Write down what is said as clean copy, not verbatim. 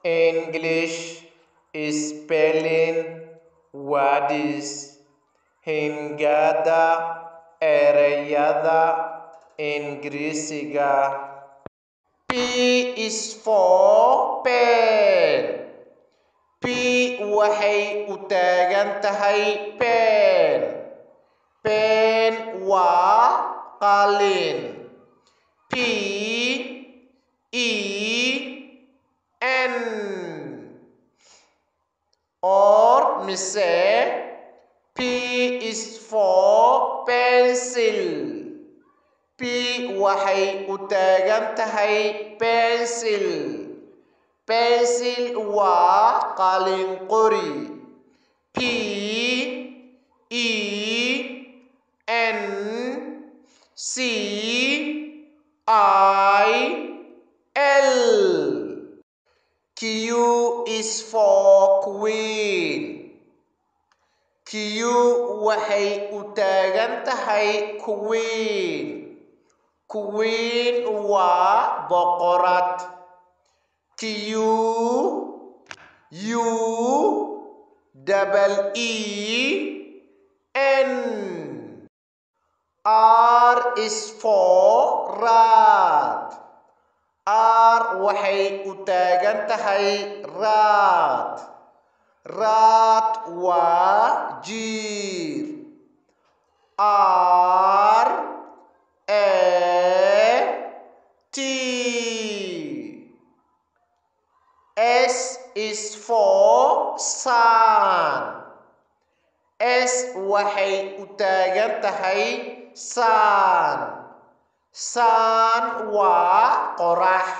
English spelling words hingada ereyada Ingiriisiga. P is for pen. P waxay u taagan tahay pen. Pen waa qalin. P E N or mise P is for pencil. P waxay u taagan tahay pencil. Pencil waa qalin qori. P E N C I L. Q is for queen. Q waxay u taagan tahay queen. Queen waa boqorad. Q U double E N. R is for rat. R waxay u taagan tahay rat. Rat waa jiir. R A T. S is for sun. S waxay u taagan tahay sun. Sun waa qorax.